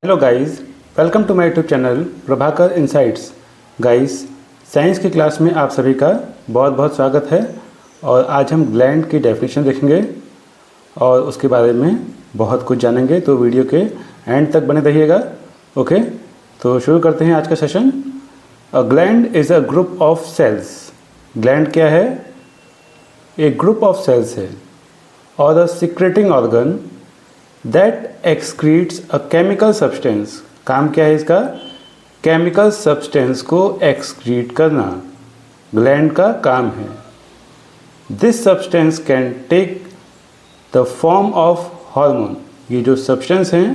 Hello guys, welcome to my YouTube channel Prabhakar insights. Guys, science की class में आप सभी का बहुत बहुत स्वागत है। और आज हम ग्लैंड की डेफिनेशन देखेंगे और उसके बारे में बहुत कुछ जानेंगे, तो वीडियो के एंड तक बने रहिएगा। ओके, तो शुरू करते हैं आज का session. A gland is a group of cells. Gland क्या है? एक ग्रुप ऑफ सेल्स है और a secreting organ that excretes a chemical substance. काम क्या है इसका? केमिकल सब्सटेंस को एक्सक्रीट करना ग्लैंड का काम है। This substance can take the form of hormone. ये जो सब्सटेंस हैं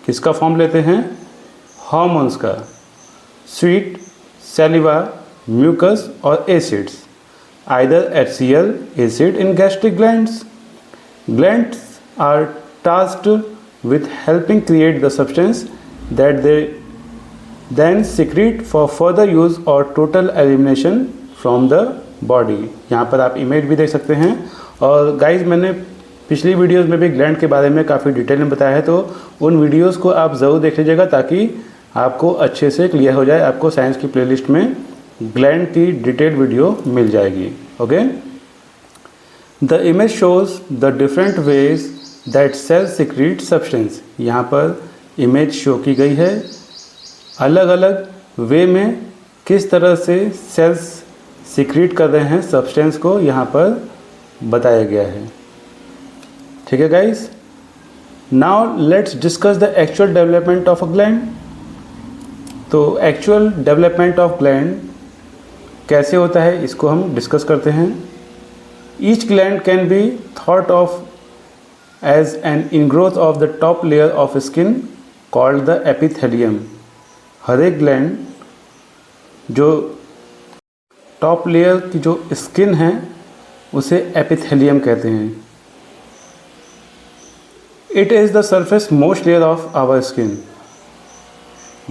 किसका फॉर्म लेते हैं? हार्मोन्स का। स्वीट, सैलिवा, म्यूकस और acids. Either HCl acid in gastric glands. Glands are tasked with helping create the substance that they then secrete for further use or total elimination from the body। यहाँ पर आप image भी देख सकते हैं। और guys, मैंने पिछली वीडियोस में भी ग्लैंड के बारे में काफ़ी डिटेल में बताया है, तो उन वीडियोस को आप ज़रूर देख लीजिएगा ताकि आपको अच्छे से क्लियर हो जाए। आपको साइंस की प्लेलिस्ट में ग्लैंड की डिटेल वीडियो मिल जाएगी। Okay, the image shows the different ways that cells secrete substance. यहाँ पर इमेज शो की गई है, अलग अलग वे में किस तरह से सेल्स सिक्रीट कर रहे हैं सब्सटेंस को, यहाँ पर बताया गया है। ठीक है guys, now let's discuss the actual development of a gland. तो एक्चुअल डेवलपमेंट ऑफ ग्लैंड कैसे होता है इसको हम डिस्कस करते हैं। Each gland can be thought of as an ingrowth of the top layer of skin called the epithelium। हर एक gland जो टॉप लेयर की जो स्किन है उसे एपिथेलियम कहते हैं। It is the surface most layer of our skin.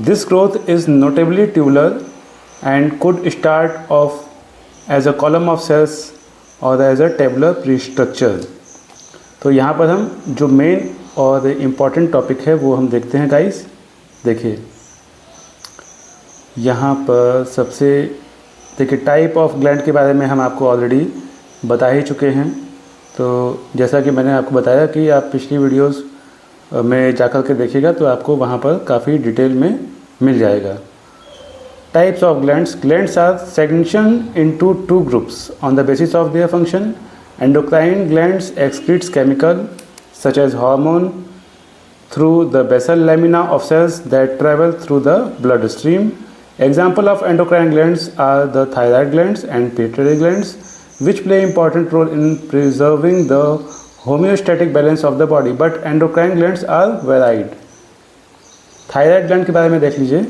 This growth is notably tubular and could start off as a column of cells और as a tabular pre structure. तो यहाँ पर हम जो मेन और इम्पॉर्टेंट टॉपिक है वो हम देखते हैं गाइस। देखिए यहाँ पर सबसे देखिए टाइप ऑफ ग्लैंड के बारे में हम आपको ऑलरेडी बता ही चुके हैं। तो जैसा कि मैंने आपको बताया कि आप पिछली वीडियोस में जाकर के देखिएगा तो आपको वहाँ पर काफ़ी डिटेल में मिल जाएगा। Types of glands. Glands are sectioned into two groups on the basis of their function. Endocrine glands excretes chemical such as hormone through the basal lamina of cells that travel through the bloodstream. Example of endocrine glands are the thyroid glands and pituitary glands, which play important role in preserving the homeostatic balance of the body. But endocrine glands are varied. Thyroid gland के बारे में देख लीजिए।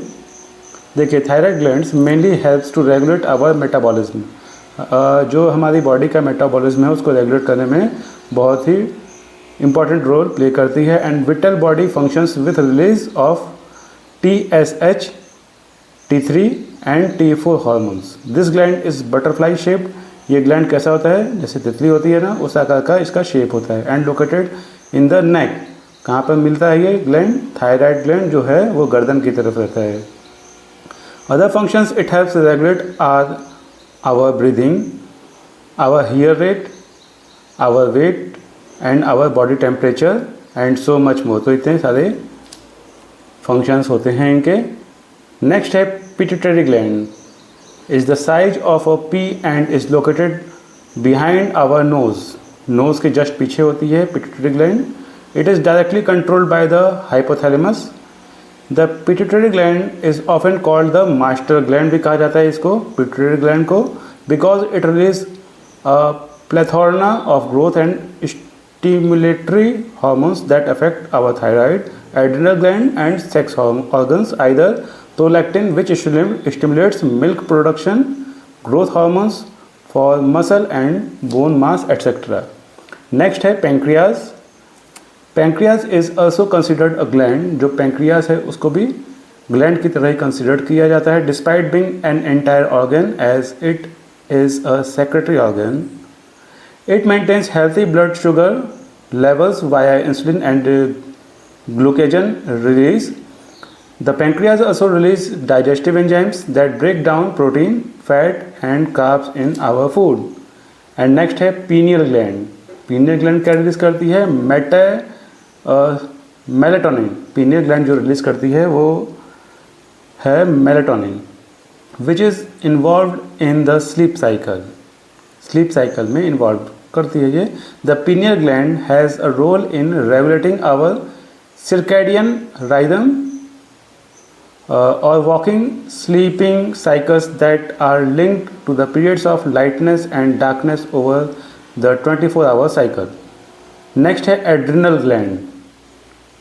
देखिए thyroid glands mainly helps to regulate our metabolism. जो हमारी body का metabolism है उसको रेगुलेट करने में बहुत ही इम्पॉर्टेंट रोल प्ले करती है। And whittle body functions with release of TSH, T3 and T4 hormones. This gland is butterfly shaped. ये ग्लैंड कैसा होता है? जैसे तितली होती है ना, उस आकार का इसका शेप होता है। And located in the neck. कहाँ पर मिलता है ये ग्लैंड? थायराइड ग्लैंड जो है वो गर्दन की तरफ रहता है। Other functions it helps regulate are our breathing, our heart rate, our weight and our body temperature and so much more। तो इतने सारे functions होते हैं इनके। Next है pituitary gland is the size of a pea and is located behind our nose। nose के just पीछे होती है pituitary gland। It is directly controlled by the hypothalamus। The pituitary gland is often called the master gland भी कहा जाता है इसको, pituitary gland को, because it releases a plethora of growth and stimulatory hormones that affect our thyroid, adrenal gland and sex organs, either prolactin which stimulates milk production, growth hormones for muscle and bone mass etc. Next है pancreas। Pancreas is also considered a gland. जो pancreas है उसको भी gland की तरह he considered किया जाता है। Despite being an entire organ as it is a secretory organ, it maintains healthy blood sugar levels via insulin and glucagon release. The pancreas also release digestive enzymes that break down protein, fat and carbs in our food. And next है pineal gland. pineal gland क्या release करती है? Melatonin. pineal gland जो release करती है वो है melatonin, which is involve in the sleep cycle. Sleep cycle में इन्वॉल्व करती है ये. The pineal gland has a role in regulating our circadian rhythm or walking sleeping cycles that are linked to the periods of lightness and darkness over the 24-hour cycle. Next है adrenal gland.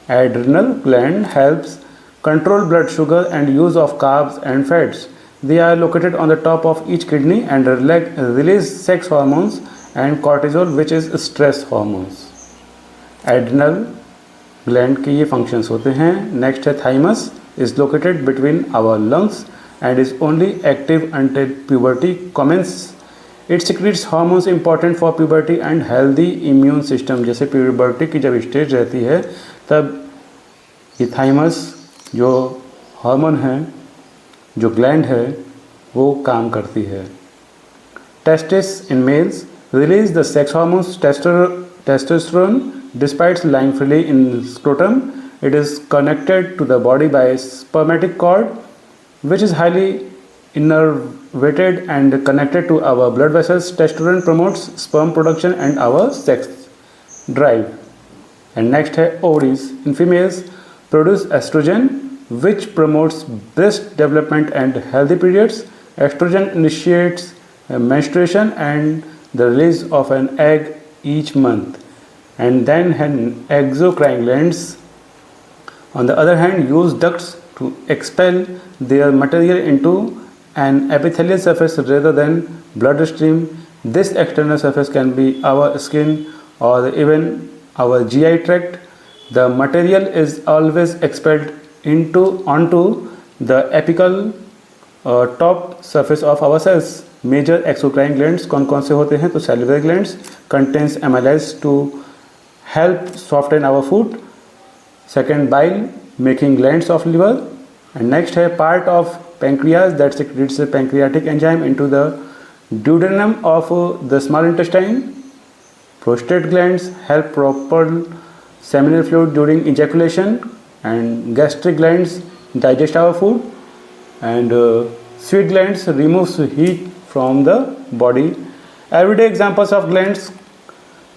Adrenal gland helps control blood sugar and use of carbs and fats. They are located on the top of each kidney and release sex hormones and cortisol, which is stress hormones. Adrenal gland के ये functions होते हैं. Next है thymus. Is located between our lungs and is only active until puberty commences. It secretes hormones important for puberty and healthy immune system. जैसे puberty की जब stage रहती है तब ये thymus जो हार्मोन है, जो ग्लैंड है, वो काम करती है. Testes in males release the sex hormones testosterone despite lying freely in scrotum. It is connected to the body by a spermatic cord, which is highly innervated and connected to our blood vessels. Testosterone promotes sperm production and our sex drive. And next है ovaries. In females, produce estrogen, which promotes breast development and healthy periods. Estrogen initiates menstruation and the release of an egg each month. And then exocrine glands, on the other hand, use ducts to expel their material into an epithelial surface rather than bloodstream. This external surface can be our skin or even our GI tract. The material is always expelled onto the apical top surface of our cells. Major exocrine glands कौन से होते हैं? तो salivary glands contains amylase to help soften our food. Second, bile making glands of liver. And next है part of pancreas that secretes a pancreatic enzyme into the duodenum of the small intestine. Prostate glands help propel seminal fluid during ejaculation, and gastric glands digest our food, and sweat glands removes heat from the body. Everyday examples of glands.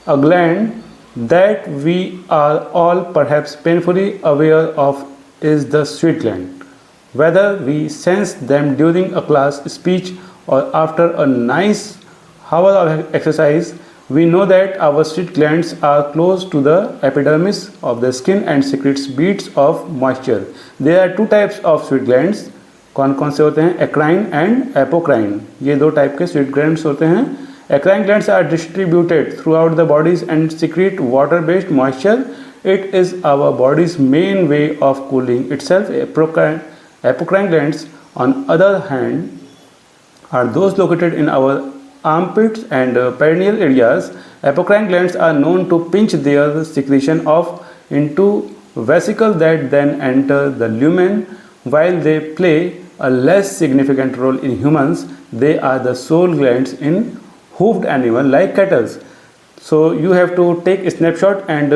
A gland that we are all perhaps painfully aware of is the sweat gland. Whether we sense them during a class speech or after a nice hour of exercise, we know that our sweat glands are close to the epidermis of the skin and secretes beads of moisture. There are two types of sweat glands. कौन से होते हैं? Eccrine and apocrine. ये दो type के sweat glands होते हैं. Eccrine glands are distributed throughout the bodies and secrete water-based moisture. It is our body's main way of cooling itself. Apocrine glands, on other hand, are those located in our armpits and perineal areas. Apocrine glands are known to pinch their secretion off into vesicles that then enter the lumen. While they play a less significant role in humans, they are the sole glands in hoofed animal like cattle. So you have to take a snapshot and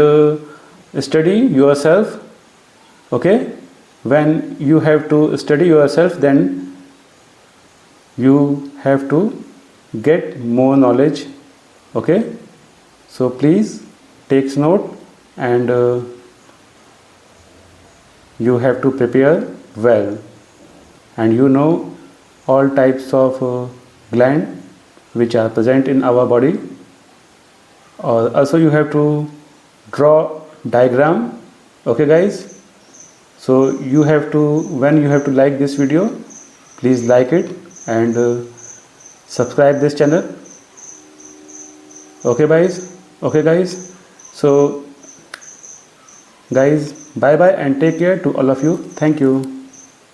study yourself. Okay, when you have to study yourself, then you have to get more knowledge. Okay, so please take note, and you have to prepare well, and you know all types of gland which are present in our body. Also you have to draw diagram. Okay guys, so you have to, when you have to like this video, please like it and subscribe this channel. Okay guys, so guys, bye bye and take care to all of you. Thank you.